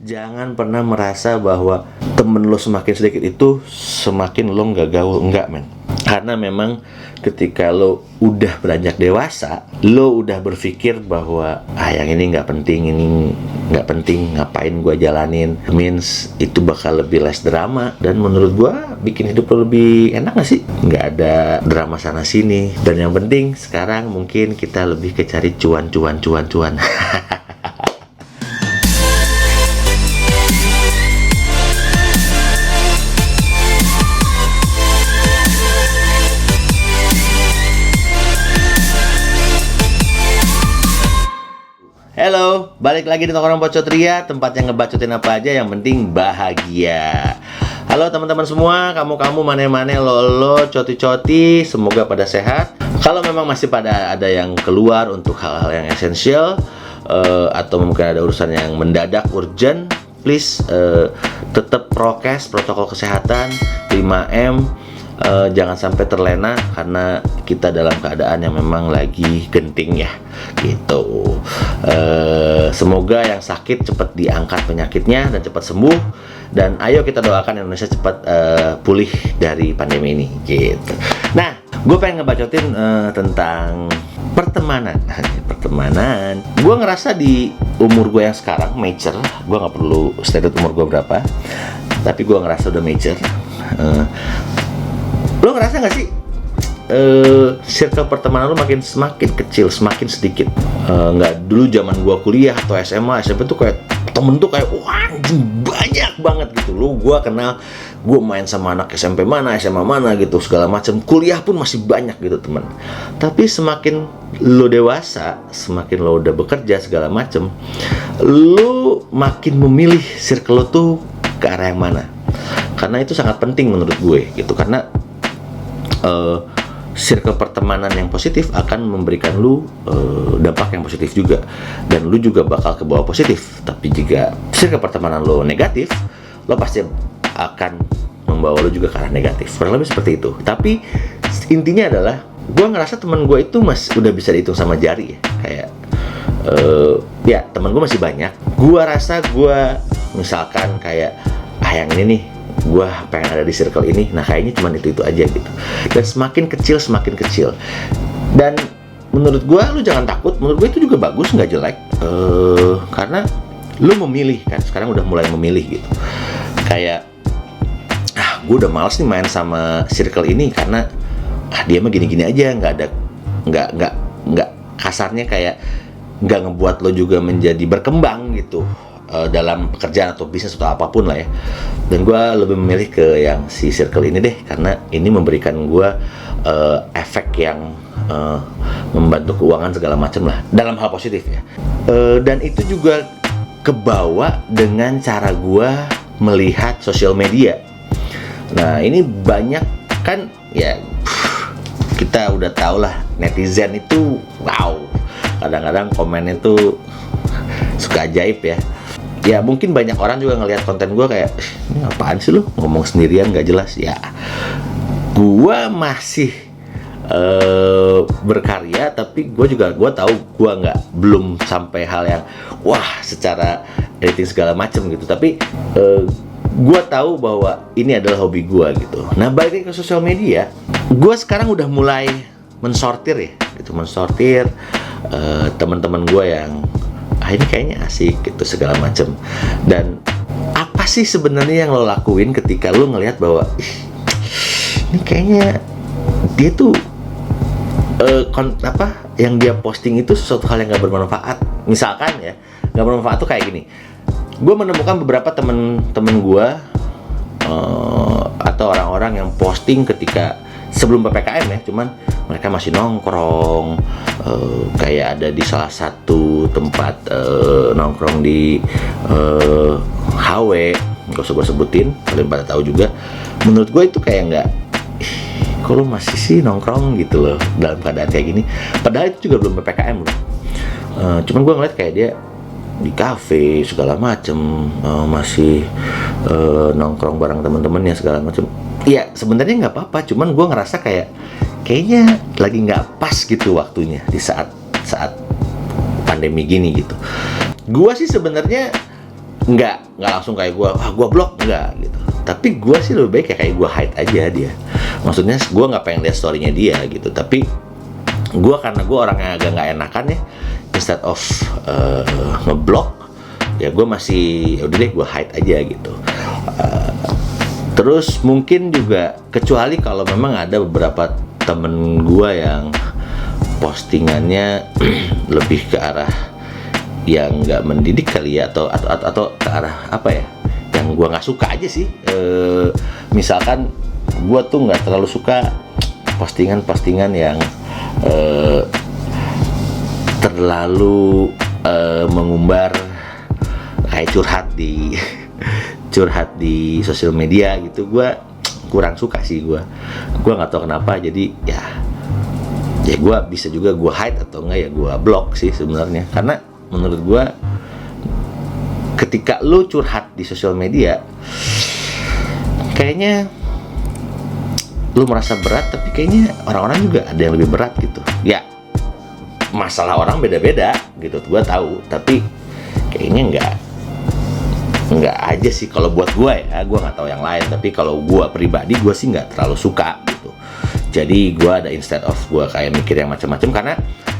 Jangan pernah merasa bahwa temen lo semakin sedikit itu semakin lo nggak gaul, enggak men. Karena memang ketika lo udah beranjak dewasa, lo udah berpikir bahwa yang ini nggak penting, ini nggak penting, ngapain gua jalanin, means itu bakal lebih less drama. Dan menurut gua bikin hidup lo lebih enak gak sih? Nggak ada drama sana sini. Dan yang penting sekarang mungkin kita lebih ke cari cuan. Halo, balik lagi di Nongkrong Bacot Ria, tempat yang ngebacotin apa aja, yang penting bahagia. Halo teman-teman semua, kamu mane-mane, lo coti-coti, semoga pada sehat. Kalau memang masih pada ada yang keluar untuk hal-hal yang esensial, atau mungkin ada urusan yang mendadak, urgent, please tetap prokes, protokol kesehatan, 5M. Jangan sampai terlena karena kita dalam keadaan yang memang lagi genting ya, gitu. Semoga yang sakit cepat diangkat penyakitnya dan cepat sembuh, dan ayo kita doakan Indonesia cepat pulih dari pandemi ini, gitu. Nah, gue pengen ngebacotin tentang pertemanan. Gue ngerasa di umur gue yang sekarang mature, gue nggak perlu stated umur gue berapa, tapi gue ngerasa udah mature. Lo ngerasa gak sih circle pertemanan lo semakin kecil, semakin sedikit? Nggak dulu zaman gua kuliah atau SMP tuh kayak temen tuh kayak wah anjing banyak banget gitu. Lo gua kenal, gua main sama anak SMP mana, SMA mana gitu segala macam. Kuliah pun masih banyak gitu teman. Tapi semakin lo dewasa, semakin lo udah bekerja segala macam, lo makin memilih circle lo tuh ke arah yang mana. Karena itu sangat penting menurut gue gitu, karena circle pertemanan yang positif akan memberikan lu dampak yang positif juga, dan lu juga bakal ke bawah positif. Tapi jika circle pertemanan lu negatif, lo pasti akan membawa lu juga ke arah negatif. Kurang lebih seperti itu. Tapi intinya adalah gue ngerasa teman gue itu udah bisa dihitung sama jari ya. Kayak ya teman gue masih banyak. Gue rasa gue misalkan kayak yang ini nih, gue pengen ada di circle ini, nah kayaknya cuma itu aja gitu. Dan semakin kecil. Dan menurut gue lu jangan takut, menurut gue itu juga bagus, nggak jelek, karena lu memilih kan, sekarang udah mulai memilih gitu. Kayak gue udah males nih main sama circle ini karena dia mah gini-gini aja, nggak kasarnya kayak nggak ngebuat lo juga menjadi berkembang gitu dalam pekerjaan atau bisnis atau apapun lah ya. Dan gue lebih memilih ke yang si circle ini deh, karena ini memberikan gue efek yang membantu keuangan segala macam lah, dalam hal positif ya. Dan itu juga kebawa dengan cara gue melihat sosial media. Nah ini banyak kan ya, kita udah tau lah netizen itu wow, kadang-kadang komennya tuh suka ajaib ya. Ya mungkin banyak orang juga ngelihat konten gue kayak ini apaan sih lu ngomong sendirian gak jelas. Ya gue masih berkarya, tapi gue tahu gue belum sampai hal yang wah secara editing segala macem gitu. Tapi gue tahu bahwa ini adalah hobi gue gitu. Nah balik ke sosial media, gue sekarang udah mulai mensortir ya gitu, mensortir teman-teman gue yang ini kayaknya asik gitu segala macem. Dan apa sih sebenarnya yang lo lakuin ketika lo ngelihat bahwa ini kayaknya dia tuh yang dia posting itu sesuatu hal yang gak bermanfaat. Misalkan ya, gak bermanfaat tuh kayak gini. Gue menemukan beberapa temen gue atau orang-orang yang posting ketika sebelum PPKM ya, cuman mereka masih nongkrong, kayak ada di salah satu tempat nongkrong di HW, gak usah gue sebutin, kalian pada tahu juga. Menurut gue itu kayak nggak, kok lo masih sih nongkrong gitu loh dalam keadaan kayak gini, padahal itu juga belum PPKM loh. Cuman gue ngeliat kayak dia di kafe segala macem, masih nongkrong bareng temen-temennya segala macem. Ya sebenarnya nggak apa-apa, cuman gue ngerasa kayaknya lagi nggak pas gitu waktunya di saat pandemi gini gitu. Gue sih sebenarnya nggak langsung kayak gue blok, enggak gitu. Tapi gue sih lebih baik kayak gue hide aja dia. Maksudnya gue nggak pengen lihat story-nya dia gitu. Tapi gue, karena gue orangnya agak nggak enakan ya, instead of ngeblok, ya gue masih udah deh gue hide aja gitu. Terus mungkin juga, kecuali kalau memang ada beberapa temen gue yang postingannya lebih ke arah yang nggak mendidik kali ya, atau ke arah apa ya, yang gue nggak suka aja sih. Misalkan gue tuh nggak terlalu suka postingan yang terlalu mengumbar kayak curhat di sosial media gitu. Gue kurang suka sih. Gue nggak tahu kenapa. Jadi ya gue bisa juga gue hide, atau enggak ya gue blok sih sebenarnya. Karena menurut gue, ketika lu curhat di sosial media, kayaknya lu merasa berat, tapi kayaknya orang-orang juga ada yang lebih berat gitu. Ya, masalah orang beda-beda gitu, gue tahu. Tapi kayaknya nggak aja sih kalau buat gue ya. Gue nggak tahu yang lain, tapi kalau gue pribadi, gue sih nggak terlalu suka gitu. Jadi gue ada, instead of gue kayak mikir yang macam-macam, karena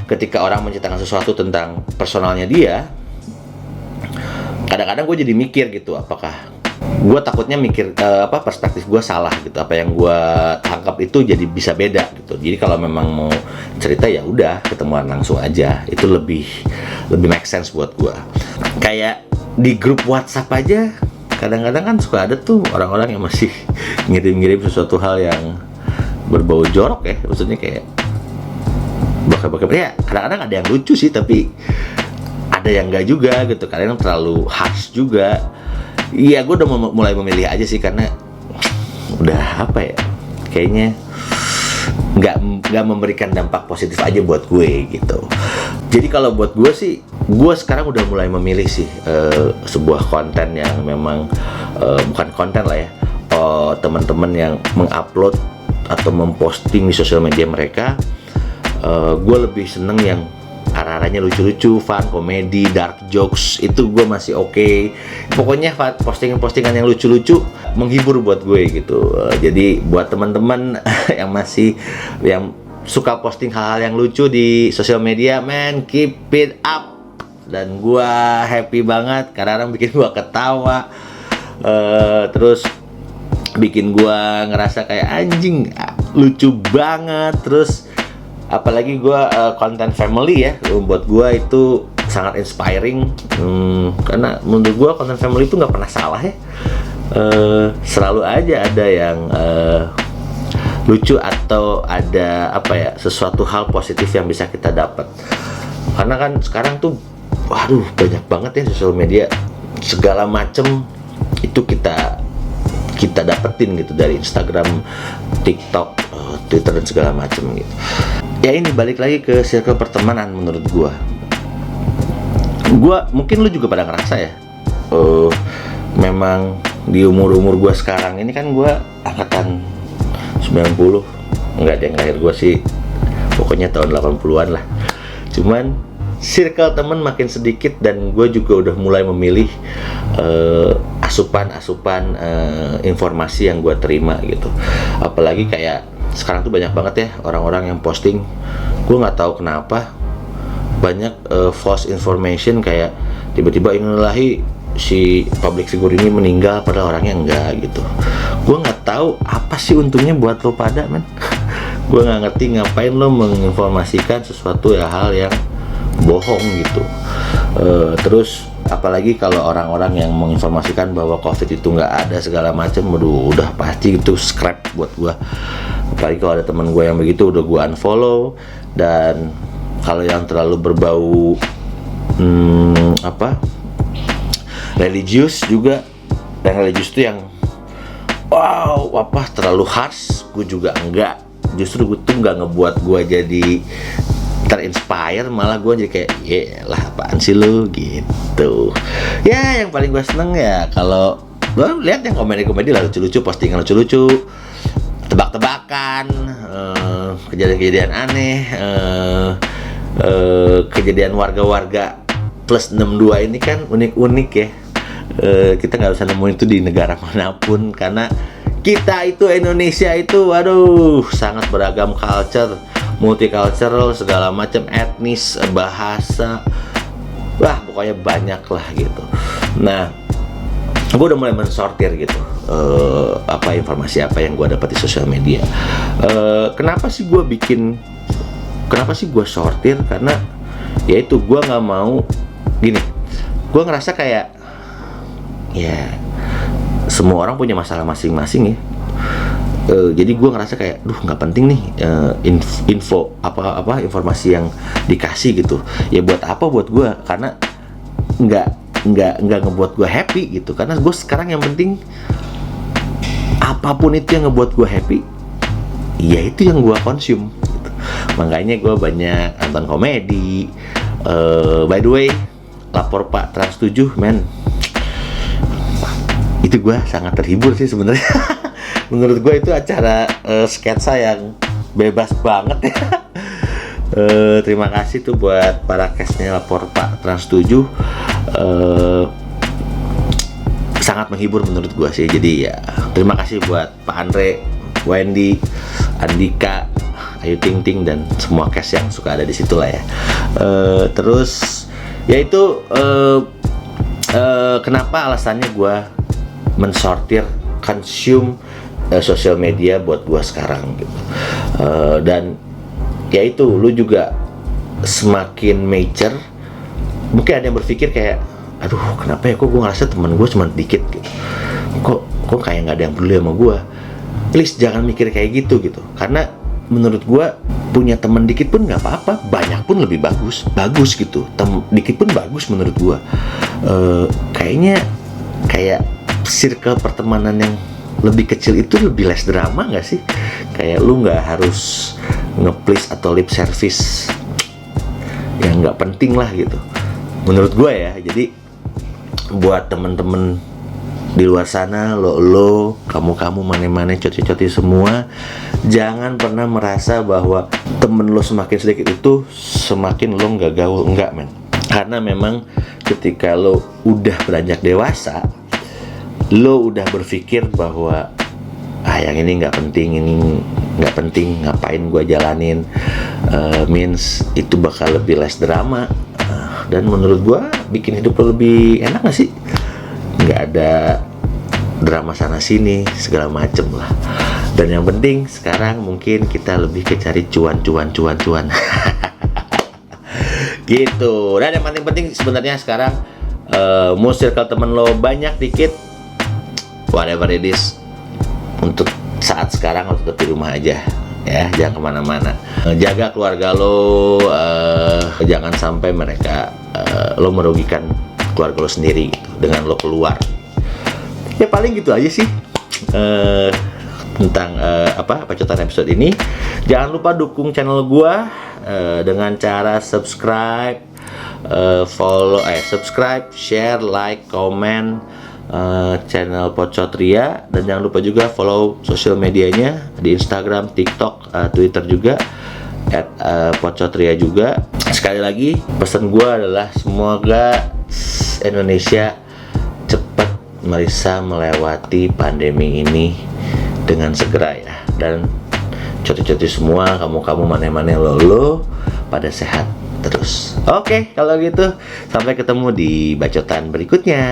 ketika orang menceritakan sesuatu tentang personalnya dia, kadang-kadang gue jadi mikir gitu, apakah gue takutnya mikir perspektif gue salah gitu, apa yang gue tangkap itu jadi bisa beda gitu. Jadi kalau memang mau cerita, ya udah ketemuan langsung aja, itu lebih make sense buat gue. Kayak di grup WhatsApp aja, kadang-kadang kan suka ada tuh orang-orang yang masih ngirim-ngirim sesuatu hal yang berbau jorok ya, maksudnya kayak bokep-bokep ya. Kadang-kadang ada yang lucu sih, tapi ada yang enggak juga gitu. Kadang terlalu harsh juga. Iya, gue udah mulai memilih aja sih, karena udah apa ya, kayaknya nggak memberikan dampak positif aja buat gue gitu. Jadi kalau buat gue sih, gue sekarang udah mulai memilih sih sebuah konten yang memang bukan konten lah ya, teman-teman yang mengupload atau memposting di sosial media mereka. Gue lebih seneng yang arah-arahnya lucu-lucu, fun, komedi, dark jokes, itu gue masih oke. Pokoknya postingan-postingan yang lucu-lucu menghibur buat gue gitu. Jadi buat teman-teman yang suka posting hal-hal yang lucu di sosial media, man, keep it up. Dan gue happy banget, kadang-kadang bikin gue ketawa, terus bikin gue ngerasa kayak anjing, lucu banget. Terus apalagi gue konten family ya, buat gue itu sangat inspiring. Karena menurut gue konten family itu nggak pernah salah ya. Selalu aja ada yang lucu, atau ada apa ya, sesuatu hal positif yang bisa kita dapat. Karena kan sekarang tuh, waduh, banyak banget ya sosial media, segala macem itu kita dapetin gitu, dari Instagram, TikTok, Twitter, dan segala macem gitu. Ya ini balik lagi ke circle pertemanan. Menurut gua mungkin lu juga pada ngerasa ya, memang di umur gua sekarang ini kan, gua angkatan 90, enggak ada yang lahir gua sih, pokoknya tahun 80-an lah. Cuman circle temen makin sedikit, dan gue juga udah mulai memilih asupan informasi yang gue terima gitu. Apalagi kayak sekarang tuh banyak banget ya orang-orang yang posting, gue nggak tahu kenapa banyak false information, kayak tiba-tiba innalillahi si public figure ini meninggal padahal orangnya enggak gitu. Gue nggak tahu apa sih untungnya buat lo pada, men. Gue nggak ngerti ngapain lo menginformasikan sesuatu hal yang bohong gitu. Terus apalagi kalau orang-orang yang menginformasikan bahwa COVID itu nggak ada segala macam, udah pasti itu scrap buat gue. Apalagi kalau ada teman gue yang begitu, udah gue unfollow. Dan kalau yang terlalu berbau religius juga, dan religius itu yang terlalu harsh, gue juga enggak. Justru gue tuh nggak ngebuat gue jadi terinspire, malah gue jadi kayak lah apaan sih lu gitu. Ya yang paling gue seneng ya kalau gue lihat yang komedi-komedi lah, lucu-lucu, postingan lucu-lucu, tebak-tebakan, kejadian-kejadian aneh, kejadian warga-warga plus 62 ini kan unik-unik ya. Kita nggak bisa nemuin itu di negara manapun, karena kita itu Indonesia itu, waduh, sangat beragam culture, multicultural, segala macam etnis, bahasa, wah pokoknya banyak lah gitu. Nah, gue udah mulai mensortir gitu, apa informasi apa yang gue dapat di sosial media. Kenapa sih gue sortir? Karena yaitu gue nggak mau gini, gue ngerasa kayak ya semua orang punya masalah masing-masing ya. Jadi gue ngerasa kayak, nggak penting nih info apa informasi yang dikasih gitu. Ya buat apa buat gue? Karena nggak ngebuat gue happy gitu. Karena gue sekarang yang penting apapun itu yang ngebuat gue happy, ya itu yang gue konsum gitu. Makanya gue banyak nonton komedi. By the way, Lapor Pak Trans 7, men, itu gue sangat terhibur sih sebenarnya. Menurut gue itu acara sketsa yang bebas banget ya. Terima kasih tuh buat para castnya Lapor Pak Trans 7. Sangat menghibur menurut gue sih. Jadi ya terima kasih buat Pak Andre, Wendy, Andika, Ayu Ting Ting, dan semua cast yang suka ada di situ lah ya. Terus yaitu kenapa alasannya gue mensortir consume sosial media buat gue sekarang gitu. Dan yaitu lu juga semakin mature, mungkin ada yang berpikir kayak, aduh kenapa ya kok gue ngerasa teman gue cuma dikit gitu, kok kayak nggak ada yang peduli sama gue. Please jangan mikir kayak gitu, karena menurut gue punya teman dikit pun nggak apa-apa, banyak pun lebih bagus gitu. Dikit pun bagus menurut gue. Kayaknya kayak circle pertemanan yang lebih kecil itu lebih less drama nggak sih? Kayak lu nggak harus nge-please atau lip service yang nggak penting lah gitu, menurut gue ya. Jadi buat temen-temen di luar sana, kamu mane-mane, coti-coti semua, jangan pernah merasa bahwa temen lo semakin sedikit itu semakin lo nggak gaul, enggak men. Karena memang ketika lo udah beranjak dewasa, lo udah berpikir bahwa yang ini nggak penting, ngapain gue jalanin, means itu bakal lebih less drama. Dan menurut gue bikin hidup lo lebih enak nggak sih? Nggak ada drama sana sini segala macem lah. Dan yang penting sekarang mungkin kita lebih ke cari cuan gitu. Dan yang paling penting sebenarnya sekarang, mau circle temen lo banyak dikit, whatever it is, untuk saat sekarang lo tetap di rumah aja ya, jangan kemana-mana. Jaga keluarga lo, jangan sampai lo merugikan keluarga lo sendiri gitu, dengan lo keluar. Ya paling gitu aja sih tentang Bacotan episode ini. Jangan lupa dukung channel gua dengan cara subscribe, subscribe, share, like, comment channel Pocotria, dan jangan lupa juga follow sosial medianya di Instagram, TikTok, Twitter juga @Pocotria juga. Sekali lagi pesan gue adalah semoga Indonesia cepat bisa melewati pandemi ini dengan segera ya. Dan coti-coti semua, kamu mane-mane lo pada sehat terus. Oke, kalau gitu sampai ketemu di bacotan berikutnya.